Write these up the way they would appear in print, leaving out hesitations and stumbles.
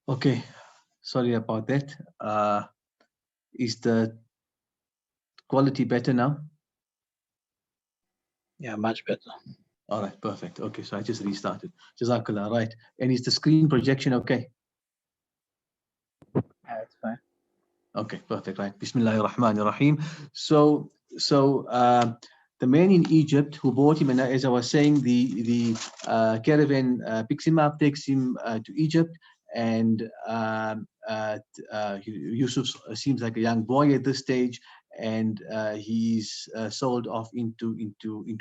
Okay, sorry about that. Is the quality better now? Yeah, much better. All right, perfect. Okay, so I just restarted. Jazakallah, right. And is the screen projection okay? Yeah, it's fine. Okay, perfect, right. Bismillahir Rahmanir Rahim. So the man in Egypt who bought him, and as I was saying, the caravan picks him up, takes him to Egypt, and Yusuf seems like a young boy at this stage, and he's sold off into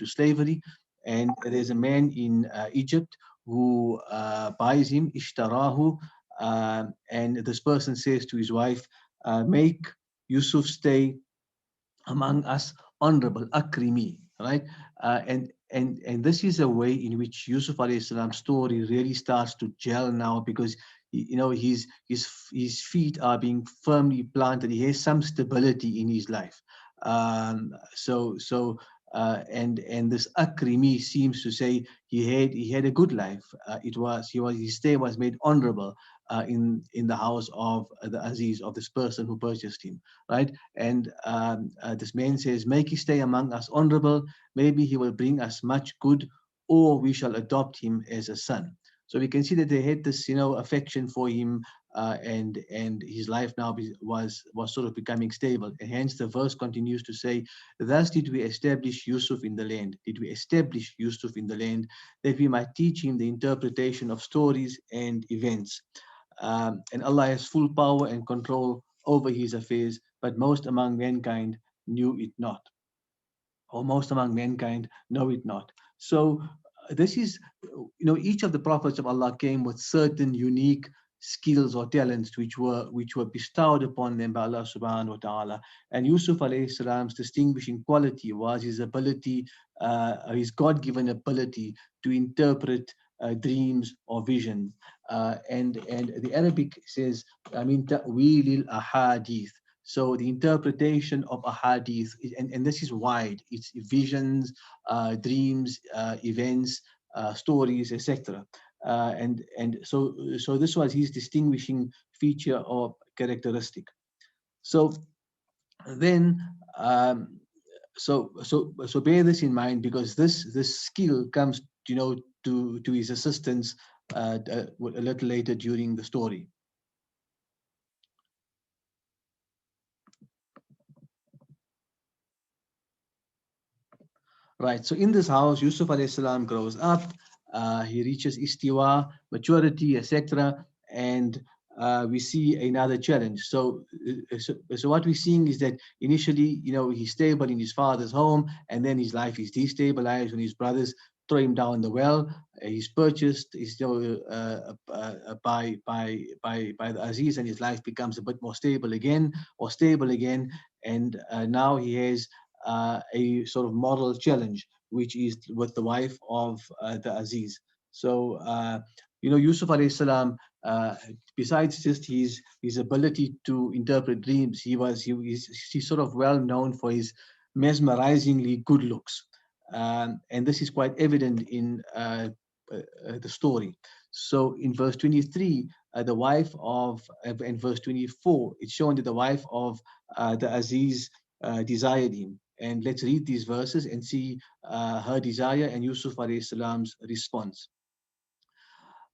slavery. And there's a man in Egypt who buys him, ishtarahu, and this person says to his wife, make Yusuf stay among us honorable, akrimi, right? And this is a way in which Yusuf alayhi salam's story really starts to gel now, because his feet are being firmly planted. He has some stability in his life. And this akrimi seems to say he had a good life. His stay was made honorable in the house of the Aziz, of this person who purchased him, right? And this man says, make his stay among us honorable. Maybe he will bring us much good, or we shall adopt him as a son. So we can see that they had this, affection for him, and his life now was sort of becoming stable. And hence the verse continues to say, thus did we establish Yusuf in the land. Did we establish Yusuf in the land, that we might teach him the interpretation of stories and events. And Allah has full power and control over his affairs, but most among mankind knew it not, or most among mankind know it not. So this is, each of the prophets of Allah came with certain unique skills or talents which were bestowed upon them by Allah subhanahu wa ta'ala. And Yusuf alayhi salam's distinguishing quality was his ability, his God-given ability to interpret dreams or visions. And the Arabic says, I mean, ta'wil al-ahadith. So the interpretation of a hadith, and this is wide. It's visions, dreams, events, stories, etc. And so this was his distinguishing feature or characteristic. So then, so bear this in mind, because this skill comes, to his assistance a little later during the story. Right. So in this house, Yusuf alayhi salam grows up. He reaches istiwa, maturity, etc. And we see another challenge. So what we're seeing is that initially, he's stable in his father's home, and then his life is destabilized when his brothers throw him down the well. He's purchased, by the Aziz, and his life becomes a bit more stable again, and now he has a sort of moral challenge, which is with the wife of the Aziz. So, Yusuf alayhi salam, besides just his ability to interpret dreams, he's sort of well known for his mesmerizingly good looks. And this is quite evident in the story. So in verse 23, the wife of, in verse 24, it's shown that the wife of the Aziz desired him. And let's read these verses and see her desire and Yusuf alayhi salam's response.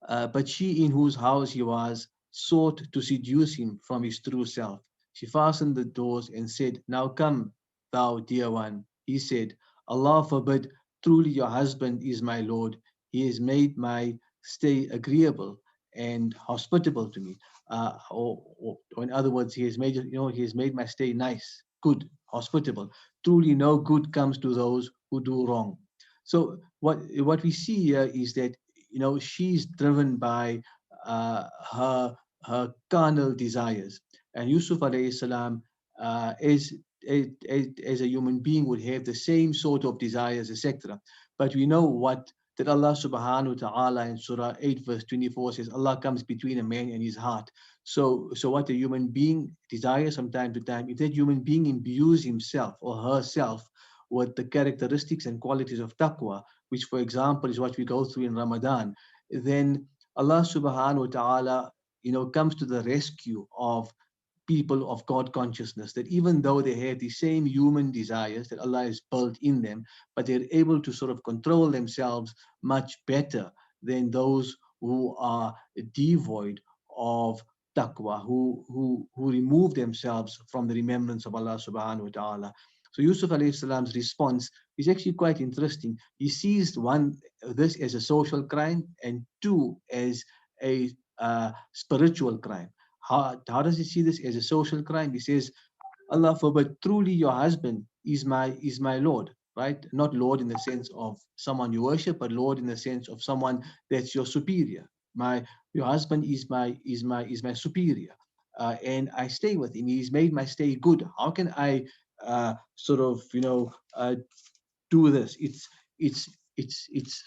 But she in whose house he was sought to seduce him from his true self. She fastened the doors and said, now come, thou dear one. He said, Allah forbid, truly your husband is my Lord. He has made my stay agreeable and hospitable to me. Or in other words, he has made my stay nice, good, hospitable. Truly no good comes to those who do wrong. So what we see here is that she's driven by her carnal desires, and Yusuf alayhi salam, as a human being, would have the same sort of desires, etc. But we know what that Allah subhanahu wa ta'ala in Surah 8 verse 24 says, Allah comes between a man and his heart. So what a human being desires from time to time, if that human being imbues himself or herself with the characteristics and qualities of taqwa, which, for example, is what we go through in Ramadan, then Allah subhanahu wa ta'ala, comes to the rescue of people of God consciousness, that even though they have the same human desires that Allah has built in them, but they're able to sort of control themselves much better than those who are devoid of taqwa, who remove themselves from the remembrance of Allah subhanahu wa ta'ala. So Yusuf alayhi salam's response is actually quite interesting. He sees one, this as a social crime, and two, as a spiritual crime. How does he see this as a social crime? He says, Allah forbid, truly your husband is my Lord, right? Not Lord in the sense of someone you worship, but Lord in the sense of someone that's your superior. Your husband is my superior, and I stay with him. He's made my stay good. How can I sort of do this? It's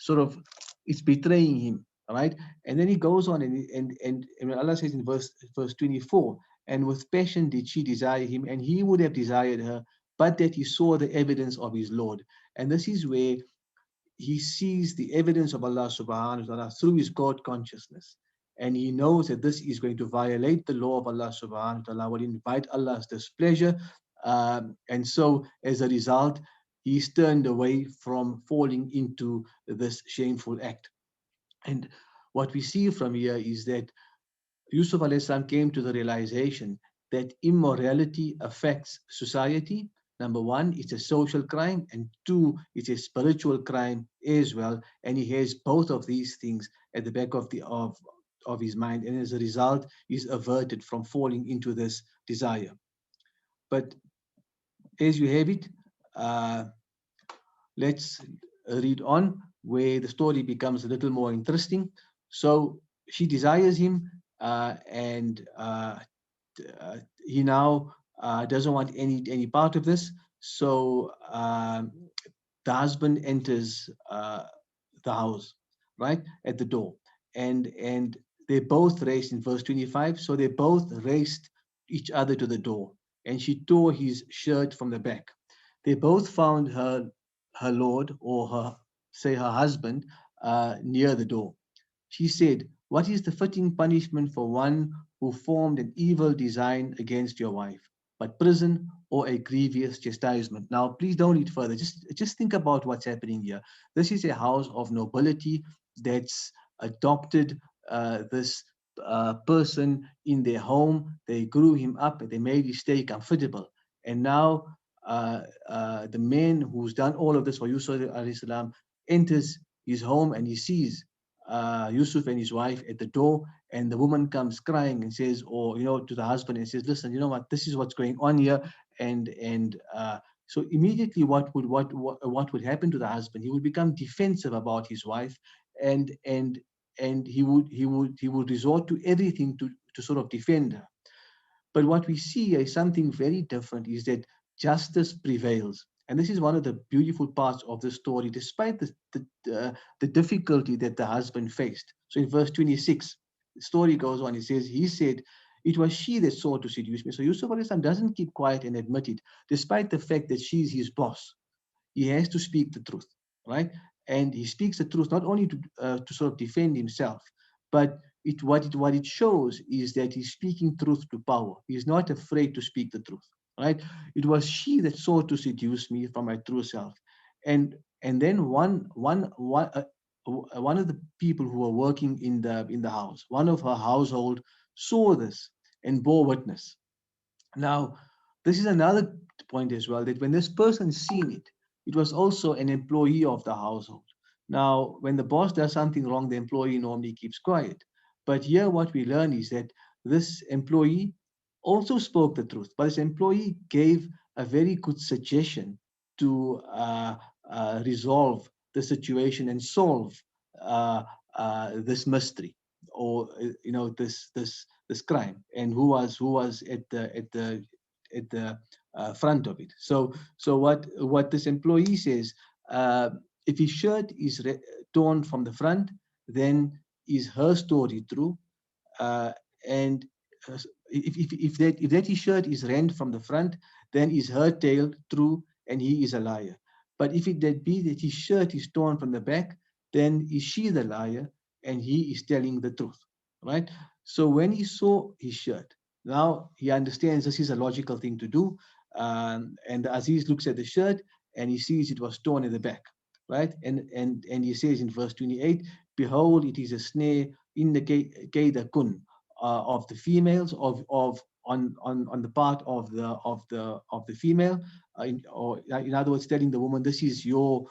sort of, it's betraying him, right? And then he goes on, and when Allah says in verse 24, and with passion did she desire him, and he would have desired her, but that he saw the evidence of his Lord. And this is where he sees the evidence of Allah subhanahu wa ta'ala through his God consciousness. And he knows that this is going to violate the law of Allah subhanahu wa ta'ala, will invite Allah's displeasure. And so as a result, he's turned away from falling into this shameful act. And what we see from here is that Yusuf alayhis salam came to the realization that immorality affects society. Number one, it's a social crime, and two, it's a spiritual crime as well. And he has both of these things at the back of his mind, and as a result, he's averted from falling into this desire. But as you have it, uh, let's read on, where the story becomes a little more interesting. So she desires him, and he now doesn't want any part of this. So the husband enters the house, right at the door, and they both raced in verse 25. So they both raced each other to the door, and she tore his shirt from the back. They both found her lord, or her husband, near the door. She said, what is the fitting punishment for one who formed an evil design against your wife, but prison or a grievous chastisement? Now, please don't read further. Just think about what's happening here. This is a house of nobility that's adopted this person in their home. They grew him up, they made his stay comfortable. And now the man who's done all of this for Yusuf alayhi salam enters his home, and he sees Yusuf and his wife at the door, and the woman comes crying and says, or to the husband, and says, "Listen, you know what? This is what's going on here." And so immediately, what would happen to the husband? He would become defensive about his wife, and he would resort to everything to sort of defend her. But what we see is something very different, is that justice prevails. And this is one of the beautiful parts of the story, despite the difficulty that the husband faced. So in verse 26, the story goes on. It says, he said, it was she that sought to seduce me. So Yusuf alayhi salam doesn't keep quiet and admit it, despite the fact that she's his boss. He has to speak the truth, right? And he speaks the truth not only to sort of defend himself, but what it shows is that he's speaking truth to power. He's not afraid to speak the truth, right? It was she that sought to seduce me from my true self, and then one of the people who were working in the house, one of her household, saw this and bore witness. Now, this is another point as well, that when this person seen it, it was also an employee of the household. Now, when the boss does something wrong, the employee normally keeps quiet. But here, what we learn is that this employee also spoke the truth, but this employee gave a very good suggestion to resolve the situation and solve this mystery, or this crime, and who was at the front of it. So what this employee says, uh, if his shirt is torn from the front, then is her story true? uh, and if that his shirt is rent from the front, then is her tale true, and he is a liar. But if it that be that his shirt is torn from the back, then is she the liar, and he is telling the truth, right? So when he saw his shirt, now he understands this is a logical thing to do. And Aziz looks at the shirt and he sees it was torn in the back, right? And he says in verse 28, behold, it is a snare in the Keidakun of the females of on the part of the female, or in other words, telling the woman, this is your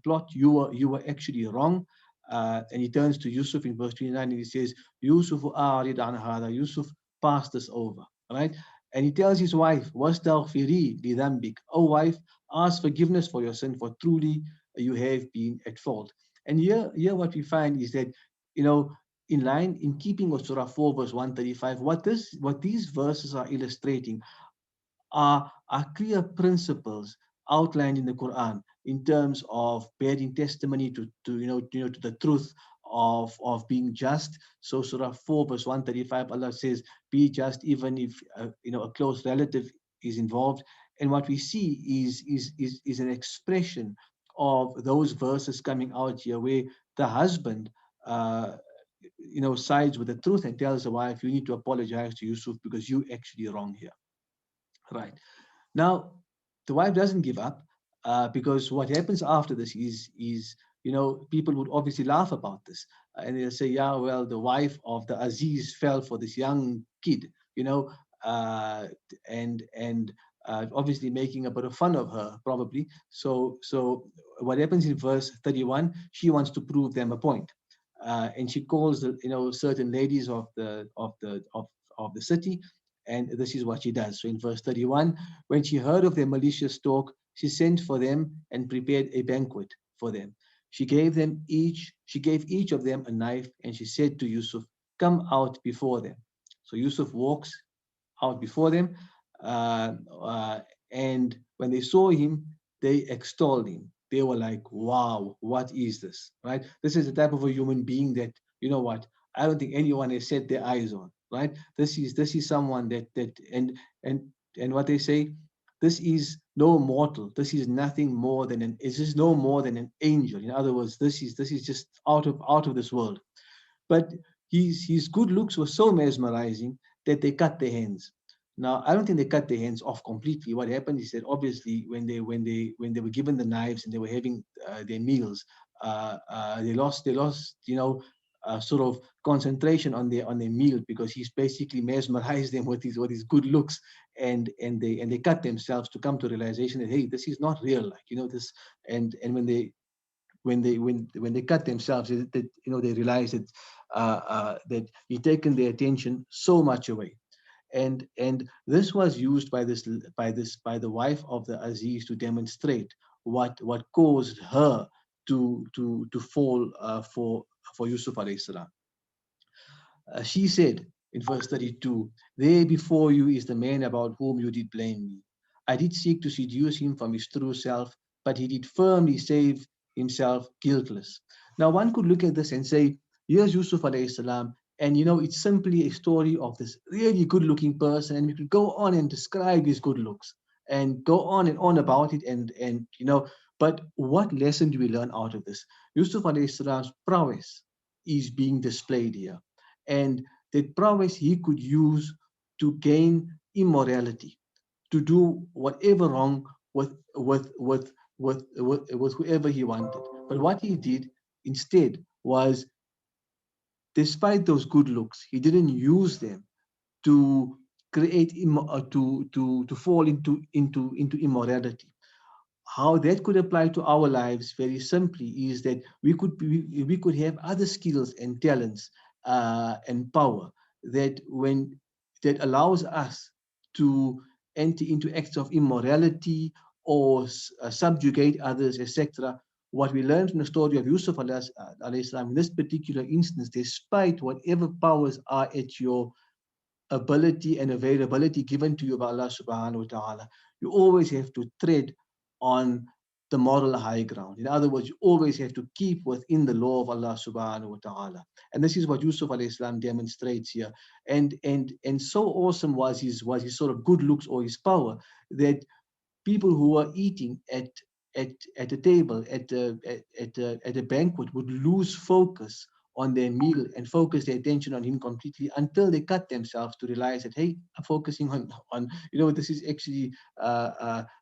plot. You were actually wrong. And he turns to Yusuf in verse 29 and he says, Yusuf arid an hada. Yusuf, pass this over, right? And he tells his wife, wastaghfiri li dhanbik. Oh wife, ask forgiveness for your sin, for truly you have been at fault. And here what we find is that, you know, in line, in keeping with Surah 4, verse 135, what these verses are illustrating are clear principles outlined in the Quran in terms of bearing testimony to the truth of being just. So Surah 4 verse 135, Allah says, "Be just even if a close relative is involved." And what we see is an expression of those verses coming out here, where the husband. Sides with the truth and tells the wife, you need to apologize to Yusuf because you actually wrong here. Right. Now, the wife doesn't give up because what happens after this is people would obviously laugh about this and they'll say, yeah, well, the wife of the Aziz fell for this young kid, uh, and obviously making a bit of fun of her probably. So what happens in verse 31? She wants to prove them a point, and she calls certain ladies of the city, and this is what she does. So in verse 31, when she heard of their malicious talk, she sent for them and prepared a banquet for them. She gave each of them a knife, and she said to Yusuf, come out before them. So Yusuf walks out before them, uh, uh, and when they saw him, they extolled him. They were like, wow, what is this? Right? This is the type of a human being that, you know what, I don't think anyone has set their eyes on, right? This is someone that and and what they say, this is no mortal. This is nothing more than an. This is no more than an angel. In other words, this is just out of this world. But his good looks were so mesmerizing that they cut their hands. Now, I don't think they cut their hands off completely. What happened is that obviously when they were given the knives and they were having their meals, they lost sort of concentration on their meal because he's basically mesmerized them with his good looks, and they cut themselves to come to realization that, hey, this is not real, like this. And when they cut themselves, they realize that he'd taken their attention so much away. And this was used by the wife of the Aziz to demonstrate what caused her to fall for Yusuf alayhi salam. She said in verse 32, there before you is the man about whom you did blame me. I did seek to seduce him from his true self, but he did firmly save himself guiltless. Now, one could look at this and say, here's Yusuf alayhi salam, and it's simply a story of this really good looking person, and we could go on and describe his good looks and go on and on about it, but what lesson do we learn out of this? Yusuf alayhi salam's prowess is being displayed here, and that prowess he could use to gain immorality, to do whatever wrong with whoever he wanted. But what he did instead was, despite those good looks, he didn't use them to create to fall into immorality. How that could apply to our lives very simply is that we could have other skills and talents and power that allows us to enter into acts of immorality or subjugate others, etc. What we learned from the story of Yusuf alayhi salam in this particular instance, despite whatever powers are at your ability and availability given to you by Allah subhanahu wa ta'ala, you always have to tread on the moral high ground. In other words, you always have to keep within the law of Allah subhanahu wa ta'ala. And this is what Yusuf alayhi salam demonstrates here. And so awesome was his sort of good looks or his power, that people who were eating at a table, at a banquet, would lose focus on their meal and focus their attention on him completely until they cut themselves to realize that, hey, I'm focusing on this is actually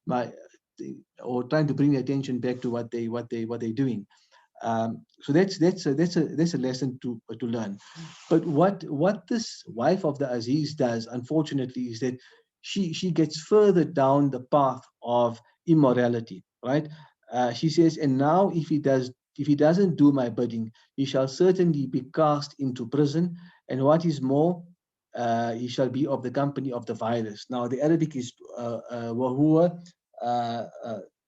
my or trying to bring the attention back to what they're doing. So that's a lesson to learn. But what this wife of the Aziz does, unfortunately, is that she gets further down the path of immorality, right? She says, and now if he doesn't do my bidding, he shall certainly be cast into prison, and what is more, he shall be of the company of the vilest. Now the Arabic is وهو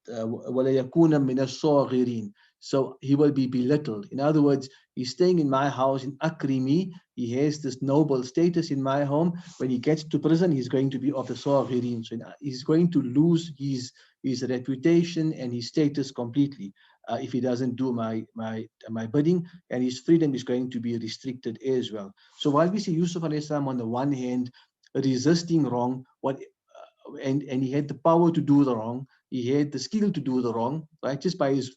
وَلَيَكُونَ مِنَ الصَّاغِرِينَ. So he will be belittled. In other words, he's staying in my house in Akrimi. He has this noble status in my home. When he gets to prison, he's going to be of the Sawirin. So he's going to lose his reputation and his status completely if he doesn't do my bidding, and his freedom is going to be restricted as well. So while we see Yusuf alayhi salam on the one hand resisting wrong, and he had the power to do the wrong, he had the skill to do the wrong, right, just by his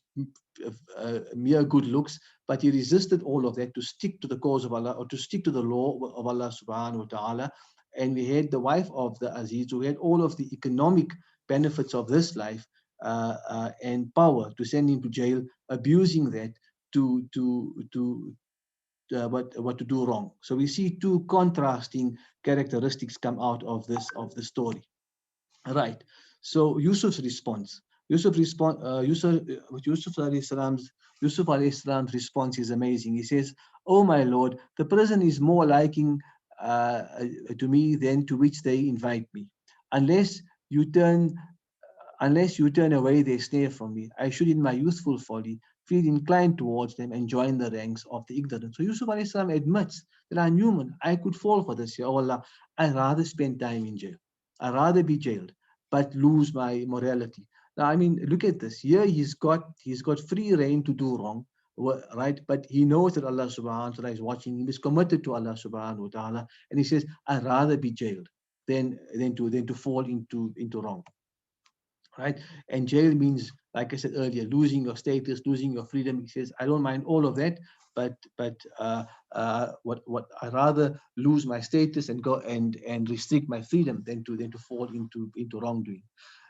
mere good looks, but he resisted all of that to stick to the cause of Allah or to stick to the law of Allah subhanahu wa ta'ala. And we had the wife of the Aziz who had all of the economic benefits of this life and power to send him to jail, abusing that to what to do wrong. So we see two contrasting characteristics come out of the story. Right. So Yusuf's response. Yusuf alayhi salam's response is amazing. He says, "Oh my Lord, the prison is more liking uh, to me than to which they invite me. Unless you turn Unless you turn away their snare from me, I should, in my youthful folly, feel inclined towards them and join the ranks of the ignorant." So Yusuf alayhi salam admits that I'm human. I could fall for this. Ya Allah, I'd rather spend time in jail. I'd rather be jailed, but lose my morality. Now, I mean, look at this. Here he's got free reign to do wrong, right? But he knows that Allah subhanahu wa ta'ala is watching him, is committed to Allah subhanahu wa ta'ala, and he says, I'd rather be jailed than to fall into wrong, right? And jail means, like I said earlier, losing your status, losing your freedom. He says, I don't mind all of that, but I rather lose my status and go and restrict my freedom than to fall into wrongdoing.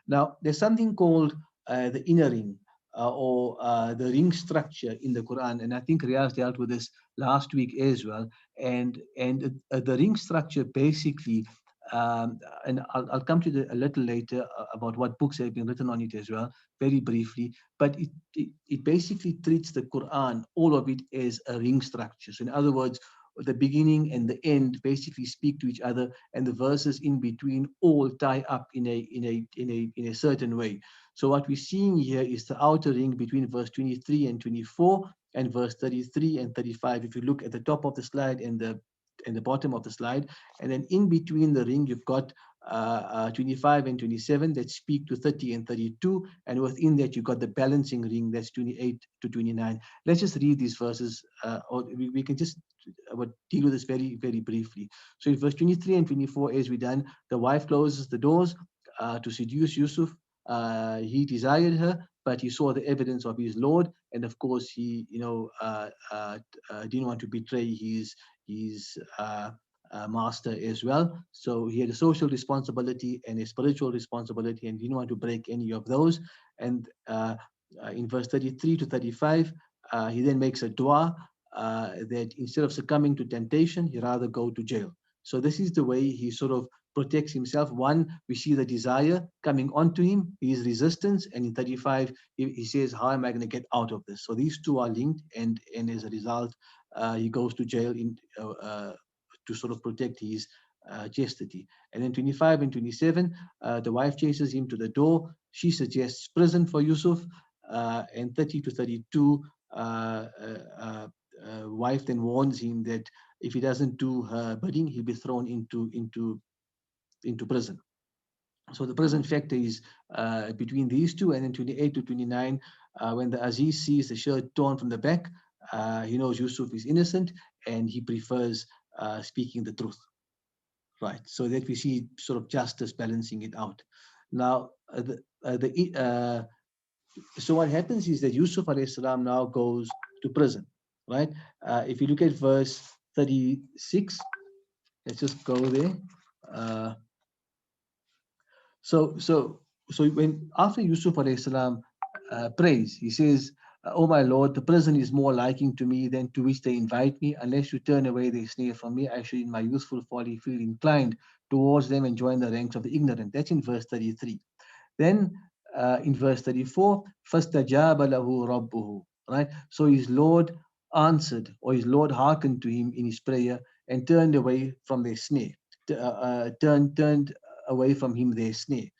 Now, there's something called the inner ring. Or the ring structure in the Quran, and I think Riaz dealt with this last week as well. And the ring structure basically and I'll come to a little later about what books have been written on it as well, very briefly. But it basically treats the Quran, all of it, as a ring structure. So in other words, the beginning and the end basically speak to each other, and the verses in between all tie up in a certain way. So what we're seeing here is the outer ring between verse 23 and 24 and verse 33 and 35. If you look at the top of the slide and the bottom of the slide, and then in between the ring, you've got 25 and 27 that speak to 30 and 32. And within that, you've got the balancing ring that's 28 to 29. Let's just read these verses, or we can just deal with this very, very briefly. So in verse 23 and 24, as we done, the wife closes the doors to seduce Yusuf. He desired her, but he saw the evidence of his Lord. And of course, he, didn't want to betray his master as well. So he had a social responsibility and a spiritual responsibility, and didn't want to break any of those. And in verse 33 to 35, he then makes a dua that instead of succumbing to temptation, he rather go to jail. So this is the way he sort of protects himself. One, we see the desire coming onto him, his resistance, and in 35, he says, how am I going to get out of this? So these two are linked, and as a result, he goes to jail to sort of protect his chastity. And then 25 and 27, the wife chases him to the door. She suggests prison for Yusuf. And 30 to 32, wife then warns him that if he doesn't do her bidding, he'll be thrown into prison. So the prison factor is between these two, and then 28 to 29, when the Aziz sees the shirt torn from the back, he knows Yusuf is innocent, and he prefers speaking the truth. Right. So that we see sort of justice balancing it out. Now, So what happens is that Yusuf alayhi salam now goes to prison, right? If you look at verse 36, let's just go there. Uh, so so so when after Yusuf alayhi salam prays, he says, "Oh my Lord, the prison is more liking to me than to which they invite me. Unless you turn away their snare from me, I should in my youthful folly feel inclined towards them and join the ranks of the ignorant." That's in verse 33. Then in verse 34, فَاسْتَجَابَ لَهُ رَبُّهُ, right? So his Lord answered, or his Lord hearkened to him in his prayer and turned away from their snare, turned away from him their snare.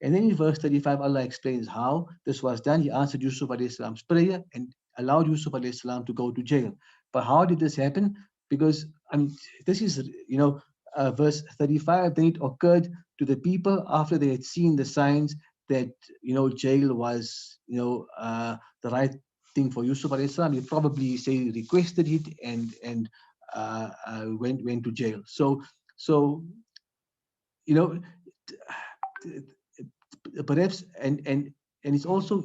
And then in verse 35, Allah explains how this was done. He answered Yusuf alayhi salam's prayer and allowed Yusuf alayhi salam to go to jail. But how did this happen? Because, I mean, this is, verse 35, then it occurred to the people after they had seen the signs that jail was the right thing for Yusuf alayhi salam. He probably say requested it and went to jail. So you know perhaps and it's also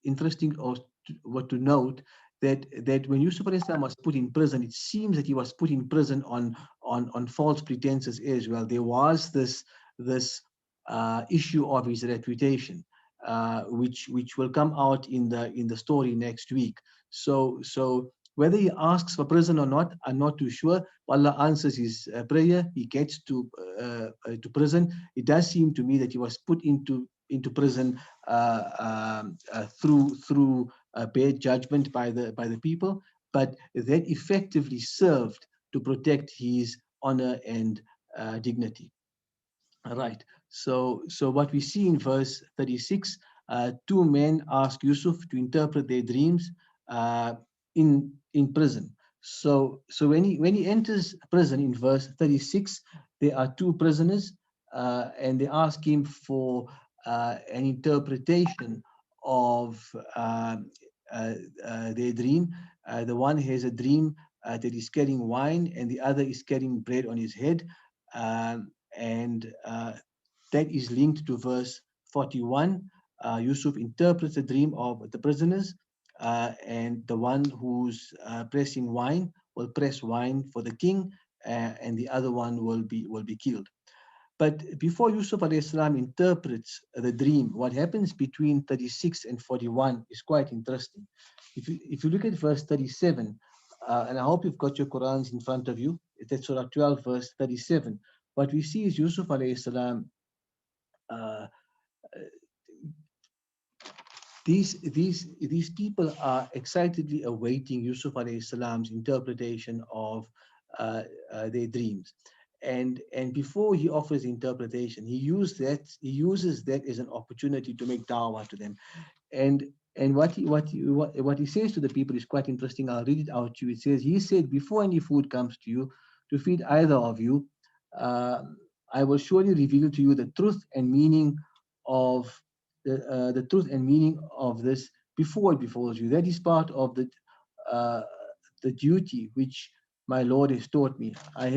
interesting or what to note that when Yusuf alayhi salam was put in prison, it seems that he was put in prison on false pretenses as well. There was this issue of his reputation, which will come out in the story next week. So whether he asks for prison or not, I'm not too sure. Allah answers his prayer. He gets to prison. It does seem to me that he was put into prison through bad judgment by the people, but that effectively served to protect his honor and dignity. All right. So what we see in verse 36, two men ask Yusuf to interpret their dreams uh, in prison. So when he enters prison in verse 36, there are two prisoners, and they ask him for an interpretation of uh, their dream. The one has a dream that is carrying wine, and the other is carrying bread on his head. And that is linked to verse 41. Yusuf interprets the dream of the prisoners, and the one who's pressing wine will press wine for the king, and the other one will be killed. But before Yusuf alayhi salam interprets the dream, what happens between 36 and 41 is quite interesting. If you look at verse 37, and I hope you've got your Qurans in front of you, that's Surah 12, verse 37. What we see is Yusuf alayhi salam, uh, these people are excitedly awaiting Yusuf alayhi salam's interpretation of their dreams. And before he offers interpretation, he uses that as an opportunity to make dawah to them. And what he says to the people is quite interesting. I'll read it out to you. It says, he said, before any food comes to you to feed either of you, uh, I will surely reveal to you the truth and meaning of the truth and meaning of this before it befalls you. That is part of uh, the duty which my Lord has taught me. I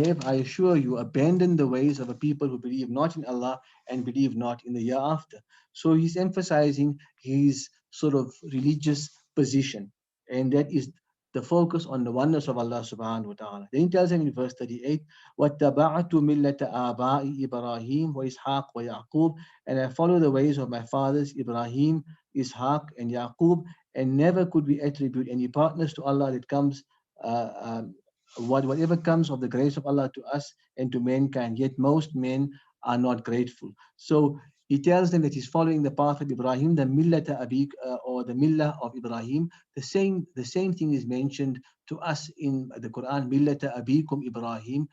assure you, abandoned the ways of a people who believe not in Allah and believe not in the year after. So he's emphasizing his sort of religious position, and that is the focus on the oneness of Allah subhanahu wa ta'ala. Then he tells him in verse 38, وَاتَّبَعْتُ مِلَّةَ آبَاءِ إِبْرَاهِيمَ وَإِسْحَاقَ وَيَعْقُوبَ, and I follow the ways of my fathers Ibrahim, Ishaq, and Yaqub, and never could we attribute any partners to Allah that comes uh, um, whatever comes of the grace of Allah to us and to mankind, yet most men are not grateful. So he tells them that he's following the path of Ibrahim, the millata abik, or the millah of Ibrahim. The same thing is mentioned to us in the Quran, millata abikum Ibrahim.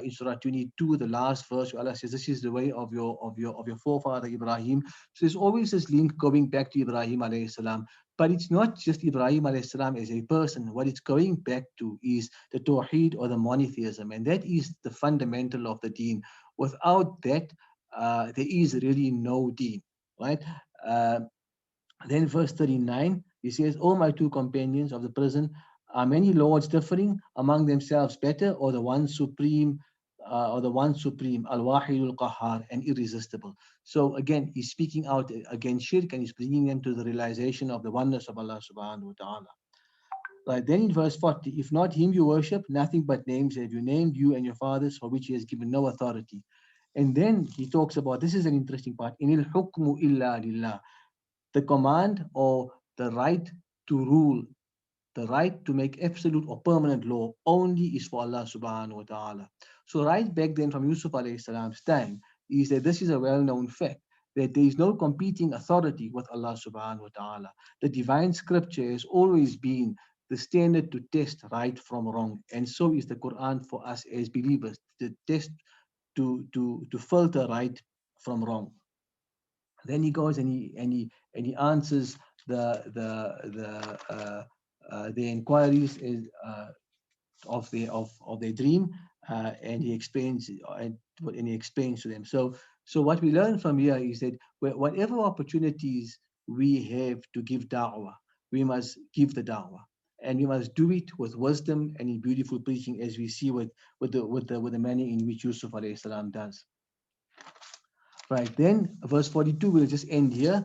In Surah 22, the last verse, where Allah says, "This is the way of your forefather Ibrahim." So there's always this link going back to Ibrahim alayhi salam. But it's not just Ibrahim alayhi salam as a person. What it's going back to is the Tawheed, or the monotheism, and that is the fundamental of the Deen. Without that, there is really no Deen, right? Uh, then verse 39, he says, "O my two companions of the prison, are many lords differing among themselves better, or the one supreme or the one supreme, Al-Wahidul Qahhar, and irresistible. So again, he's speaking out against shirk and he's bringing them to the realization of the oneness of Allah subhanahu wa ta'ala. Right, then in verse 40, if not him you worship, nothing but names have you named, you and your fathers, for which he has given no authority. And then he talks about, this is an interesting part, inil hukmu illa lillah. The command or the right to rule, the right to make absolute or permanent law only is for Allah subhanahu wa ta'ala. So right back then from Yusuf alayhi salam's time is that this is a well-known fact that there is no competing authority with Allah subhanahu wa ta'ala. The divine scripture has always been the standard to test right from wrong. And so is the Quran for us as believers, the test to filter right from wrong. Then he goes and he answers the inquiries of their dream, and he explains and he explains to them. So what we learn from here is that whatever opportunities we have to give da'wah, we must give the da'wah. And we must do it with wisdom and in beautiful preaching, as we see with the manner in which Yusuf alayhi salam does. Right, then verse 42, we'll just end here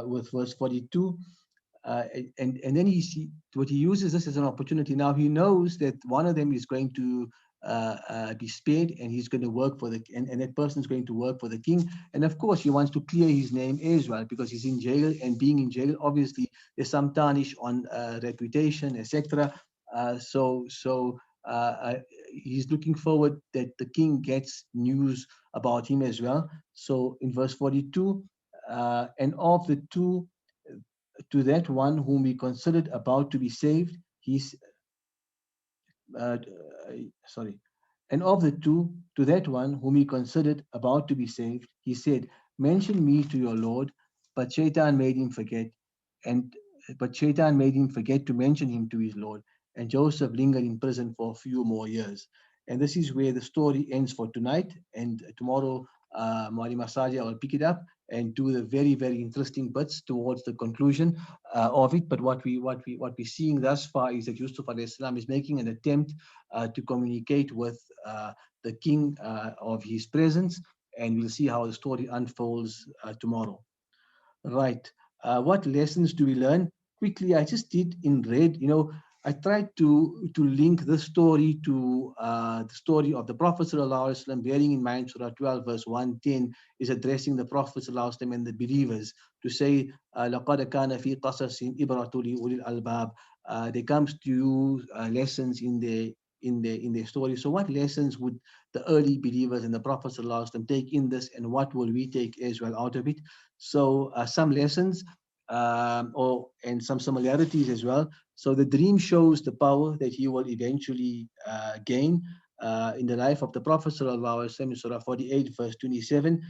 with verse 42. And then what he uses this as an opportunity. Now he knows that one of them is going to be spared, and he's going to work for and that person is going to work for the king. And of course, he wants to clear his name as well, because he's in jail, and being in jail, obviously, there's some tarnish on reputation, etc. He's looking forward that the king gets news about him as well. So in verse 42, and of the two, to that one whom we considered about to be saved, he's uh, sorry, and of the two, to that one whom he considered about to be saved, he said, mention me to your Lord, but Shaitan made him forget, and but Shaitan made him forget to mention him to his Lord, and Joseph lingered in prison for a few more years. And this is where the story ends for tonight. And tomorrow, Mari Masaja will pick it up and do the very, very interesting bits towards the conclusion of it. But what we're seeing thus far is that Yusuf alayhi salam is making an attempt to communicate with the king of his presence, and we'll see how the story unfolds tomorrow. Right. What lessons do we learn? Quickly, I just did in red. I tried to link this story to the story of the Prophet sallallahu alaihi wasallam, bearing in mind Surah 12, verse 110 is addressing the Prophet sallallahu alaihi wasallam and the believers to say, لَقَدْ كَانَ فِي قَصَصٍ إِبْرَةٌ لِأُولِي الْأَلْبَابِ. There comes to you lessons in their story. So what lessons would the early believers and the Prophet sallallahu alaihi wasallam take in this, and what will we take as well out of it? So some lessons and some similarities as well. So the dream shows the power that he will eventually gain in the life of the Prophet sallallahu alaihi wasallam. In Surah 48, verse 27,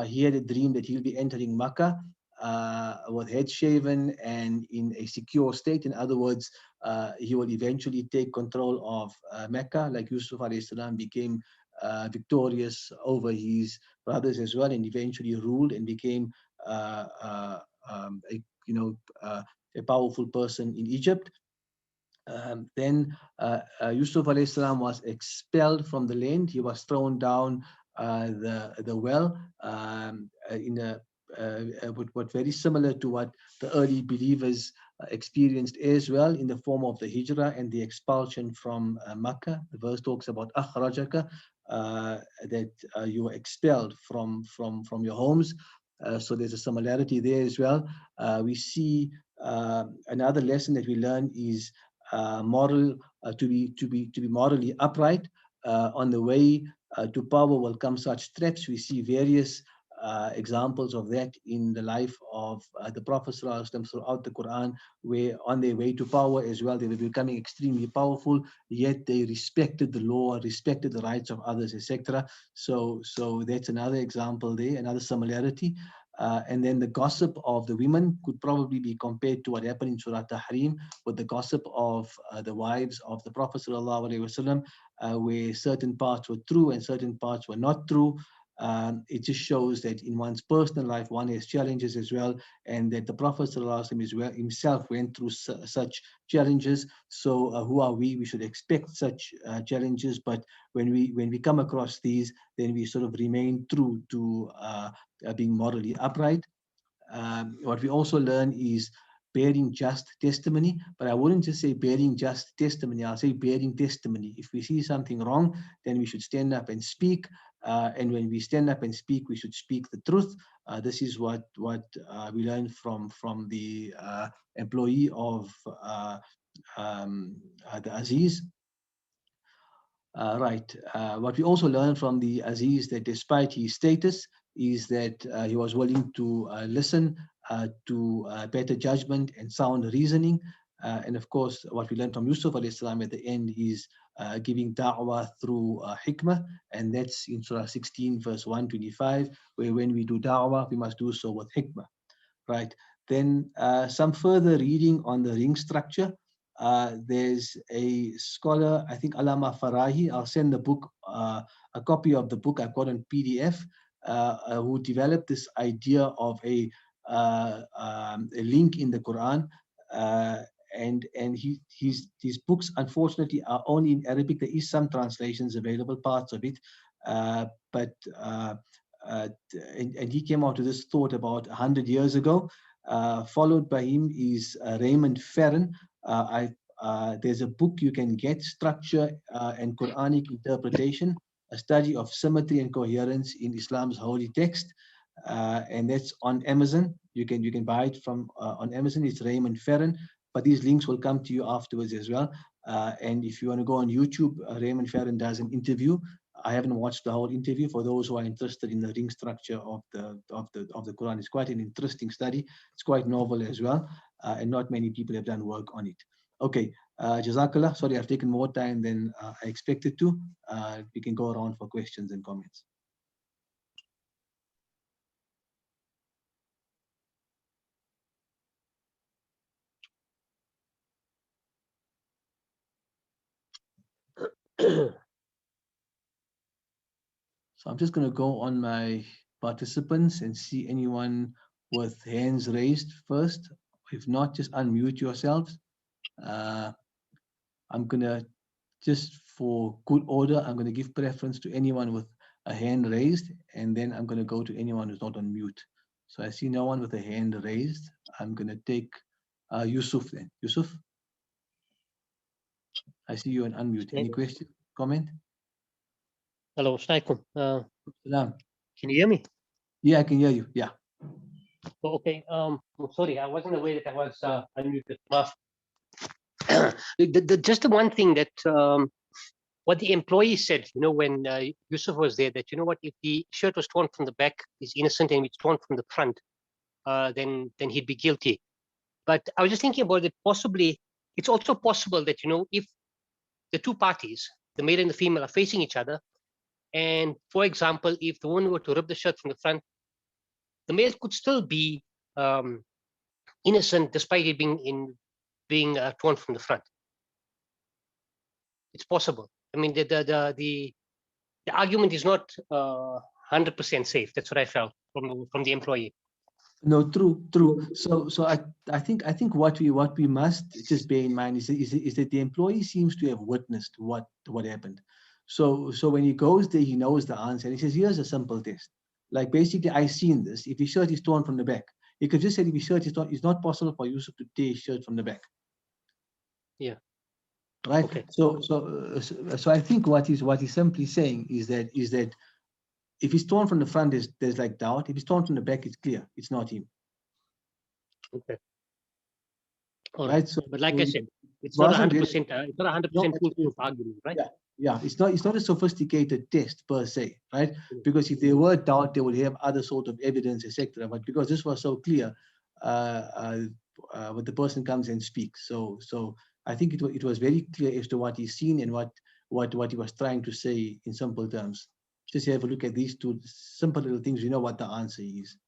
he had a dream that he'll be entering Makkah with head shaven and in a secure state. In other words, he will eventually take control of Mecca, like Yusuf alayhi salam became victorious over his brothers as well, and eventually ruled and became uh, uh, a, a powerful person in Egypt. Then Yusuf alayhi salam was expelled from the land. He was thrown down the well in what very similar to what the early believers experienced as well, in the form of the hijrah and the expulsion from Makkah. The verse talks about akhrajaka, that you were expelled from your homes. So there's a similarity there as well. We see another lesson that we learn is moral to be morally upright. On the way to power will come such traps. We see various examples of that in the life of the Prophet ﷺ throughout the Quran, where on their way to power as well, they were becoming extremely powerful, yet they respected the law, respected the rights of others, etc. So that's another example there, another similarity. And then the gossip of the women could probably be compared to what happened in Surah Tahrim with the gossip of the wives of the Prophet ﷺ, where certain parts were true and certain parts were not true. it just shows that in one's personal life, one has challenges as well, and that the Prophet ﷺ is himself went through such challenges. So who are we? We should expect such challenges, but when we come across these, then we sort of remain true to being morally upright. What we also learn is bearing just testimony, but I wouldn't just say bearing just testimony, I'll say bearing testimony. If we see something wrong, then we should stand up and speak. And when we stand up and speak, we should speak the truth. This is what we learn from the employee of the Aziz. Right. What we also learned from the Aziz, that despite his status, is that he was willing to listen to better judgment and sound reasoning. And of course, what we learned from Yusuf AS at the end is giving da'wah through hikmah, and that's in Surah 16, verse 125, where when we do da'wah, we must do so with hikmah. Right. Then some further reading on the ring structure. There's a scholar, I think Alama Farahi. I'll send the book, a copy of the book I've got on PDF, who developed this idea of a link in the Quran. And his books, unfortunately, are only in Arabic. There is some translations available, parts of it, but and he came out with this thought about 100 years ago. Followed by him is Raymond Ferren. There's a book you can get, Structure and Quranic Interpretation, a study of symmetry and coherence in Islam's holy text. And that's on Amazon. You can buy it from on Amazon. It's Raymond Ferren, but these links will come to you afterwards as well. And if you want to go on YouTube, Raymond Ferren does an interview. I haven't watched the whole interview. For those who are interested in the ring structure of the Quran, it's quite an interesting study. It's quite novel as well, and not many people have done work on it. Okay, Jazakallah. Sorry, I've taken more time than I expected to. We can go around for questions and comments. So I'm just going to go on my participants and see anyone with hands raised first. If not, just unmute yourselves. I'm going to, just for good order, I'm going to give preference to anyone with a hand raised, and then I'm going to go to anyone who's not on mute. So I see no one with a hand raised. I'm going to take Yusuf then. Yusuf? I see you on unmute. Any question, comment? Hello, Assalamualaikum. Salam. Can you hear me? Yeah, I can hear you. Yeah. Oh, okay. Sorry, I wasn't aware that I was unmuted. Just the one thing that what the employee said, when Yusuf was there, that what, if the shirt was torn from the back, is innocent, and it's torn from the front, then he'd be guilty. But I was just thinking about it. Possibly, it's also possible that if the two parties, the male and the female, are facing each other, and for example, if the one were to rip the shirt from the front, the male could still be innocent despite it being torn from the front. It's possible. I mean, the argument is not 100% safe. That's what I felt from the employee. No, true. So I think what we must just bear in mind is that the employee seems to have witnessed what happened. So when he goes there, he knows the answer. And he says, here's a simple test. Like, basically, I seen this. If his shirt is torn from the back, he could just say if his shirt is torn, it's not possible for Yusuf to tear his shirt from the back. Yeah. Right. Okay. So I think what he's simply saying is that if he's torn from the front, there's like doubt. If he's torn from the back, it's clear. It's not him. Okay. All right. So, but like I said, it's not wasn't 100%. really- It's not 100% foolproof argument, right? Yeah. It's not a sophisticated test per se, right? Mm. Because if there were doubt, they would have other sort of evidence, etc. But because this was so clear, when the person comes and speaks, so I think it was very clear as to what he's seen and what he was trying to say in simple terms. Just have a look at these two simple little things. You know what the answer is.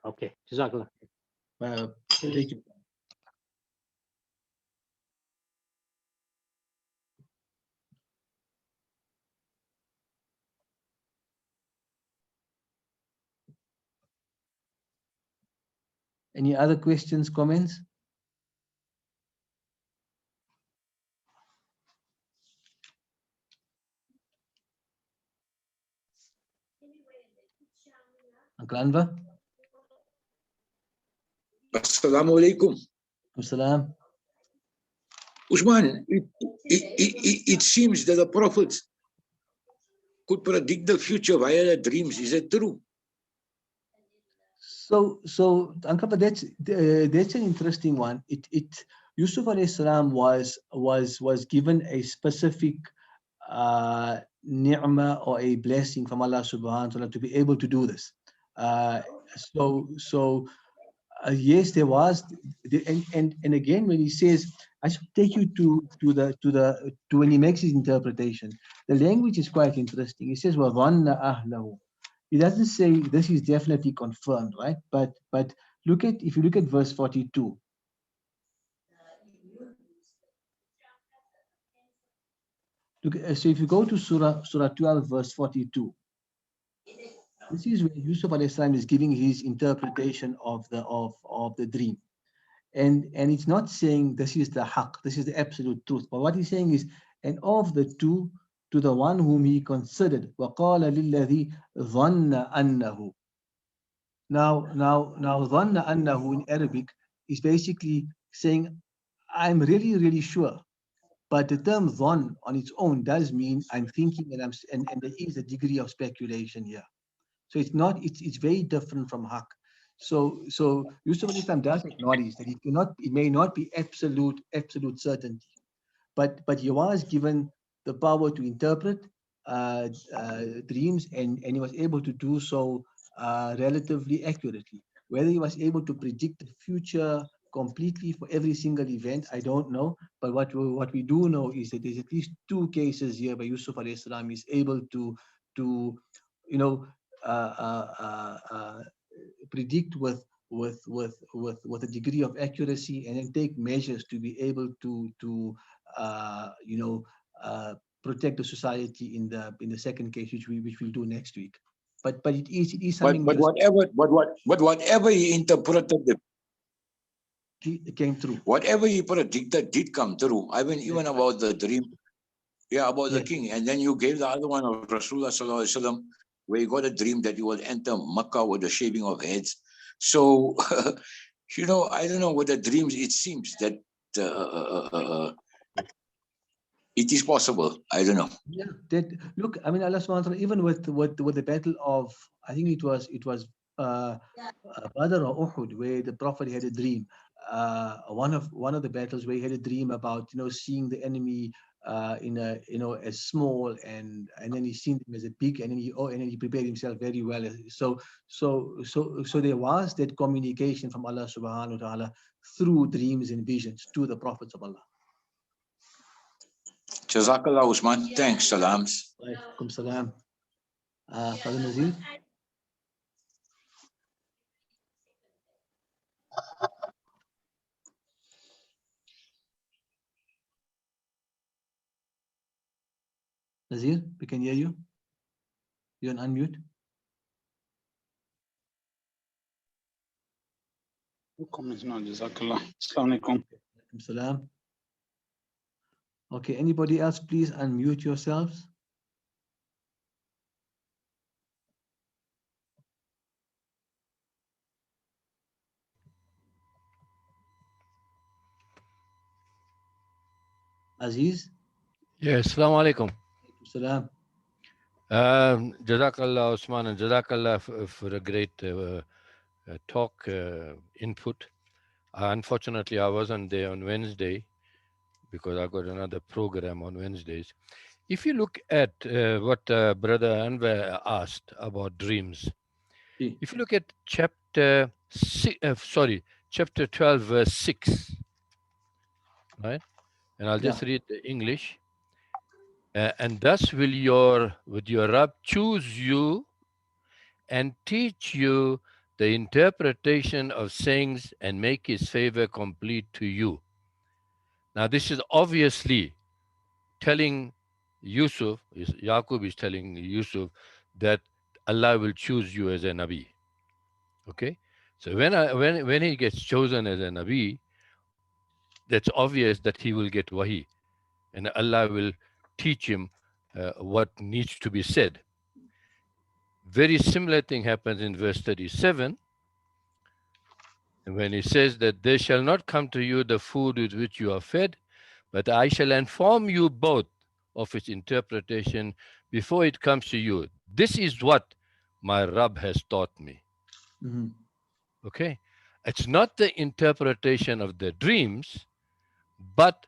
Okay. Jazakallah. Take it. Any other questions, comments? Uncle Anwar? Assalamu alaikum. Salam. Usman, it seems that the prophets could predict the future via their dreams. Is that true? So, Uncle, that's an interesting one. Yusuf alayhi salam was given a specific ni'mah or a blessing from Allah subhanahu wa ta'ala to be able to do this. Uh, so yes, there was, and again when he says, I should take you to when he makes his interpretation. The language is quite interesting. He says, وَظَنَّ أَهْلَهُ. He doesn't say this is definitely confirmed, right? But if you look at verse 42. So if you go to Surah 12, verse 42, this is where Yusuf alayhi salam is giving his interpretation of the dream. And it's not saying this is the haqq, this is the absolute truth. But what he's saying is, and of the two, to the one whom he considered, وَقَالَ لِلَّذِي ظَنَّ أَنَّهُ. Now, ظَنَّ أَنَّهُ in Arabic is basically saying, I'm really, really sure. But the term dhan on its own does mean I'm thinking, and there is a degree of speculation here. So it's very different from haq. So Yusuf al-Islam does acknowledge that it may not be absolute certainty, but he was given the power to interpret dreams, and he was able to do so relatively accurately. Whether he was able to predict the future completely for every single event, I don't know. But what we do know is that there's at least two cases here where Yusuf alayhi salam is able to you know uh, uh, uh, uh, predict with a degree of accuracy, and then take measures to be able to uh, you know uh, protect the society in the second case, which we'll do next week. But it is something But which was whatever he interpreted, came through. whatever he predicted did come true. I mean, even about the dream, yeah, about the Yes. king. And then you gave the other one of Rasulullah sallallahu alaihi wasallam, where he got a dream that he will enter Makkah with the shaving of heads. So, I don't know what the dreams. It seems that it is possible. I don't know. Yeah, that look. I mean, Allah Subhanahu wa Taala, even with the battle of, I think it was Badr or Uhud, where the Prophet had a dream. One of the battles where he had a dream about seeing the enemy in a as small, and then he seen them as a big, and then he prepared himself very well. So there was that communication from Allah Subhanahu wa Taala through dreams and visions to the prophets of Allah. Jazakallah, Usman. Thanks. Salams. Alaikum salam. Father Nazir. Nazir, we can hear you. You're on unmute. No comments now, Jazakallah. Assalamu alaikum. Alaikum salam. Okay, anybody else, please unmute yourselves. Aziz. Yes, Assalamu alaikum. Alaikum salam. Jazakallah, Usman, and Jazakallah for a great talk input. Unfortunately, I wasn't there on Wednesday because I got another program on Wednesdays. If you look at what Brother Anwar asked about dreams, if you look at chapter 12, verse 6, right? And I'll just read the English. And thus will your Rabb choose you and teach you the interpretation of sayings and make his favor complete to you. Now, this is obviously telling Yusuf, Yaqub is telling Yusuf that Allah will choose you as a Nabi. Okay? So when he gets chosen as a Nabi, that's obvious that he will get wahi, and Allah will teach him what needs to be said. Very similar thing happens in verse 37, when he says that there shall not come to you the food with which you are fed, but I shall inform you both of its interpretation before it comes to you. This is what my Rabb has taught me. Mhm. Okay? It's not the interpretation of the dreams, but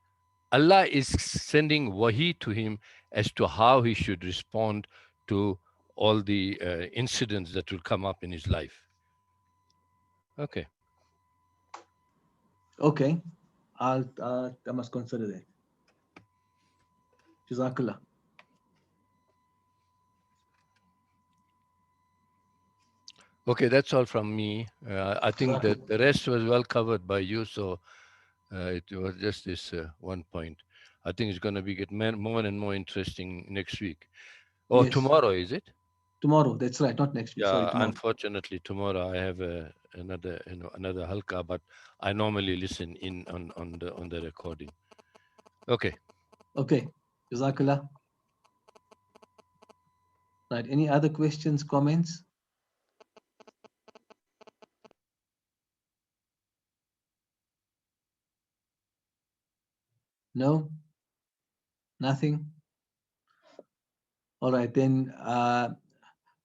Allah is sending wahi to him as to how he should respond to all the incidents that will come up in his life. Okay. Okay, I must consider that. Jazakallah. Okay, that's all from me. I think that the rest was well covered by you, so it was just this one point. I think it's going to be get more and more interesting next week. Oh, Yes, tomorrow, is it? tomorrow. That's right, not next week. Sorry, Yeah, tomorrow. unfortunately, tomorrow I have another halqa, but I normally listen in on the recording. Okay. Okay, Jazakallah. Right. Any other questions, comments? No? Nothing? All right, then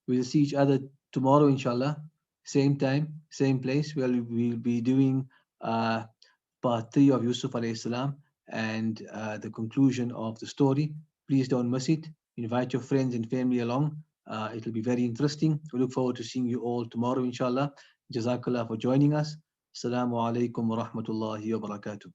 we'll see each other tomorrow, inshallah. Same time, same place. We'll be doing part 3 of Yusuf alayhi salam and the conclusion of the story. Please don't miss it. Invite your friends and family along. It'll be very interesting. We look forward to seeing you all tomorrow, inshallah. Jazakallah for joining us. Assalamu alaikum wa rahmatullahi wa barakatuh.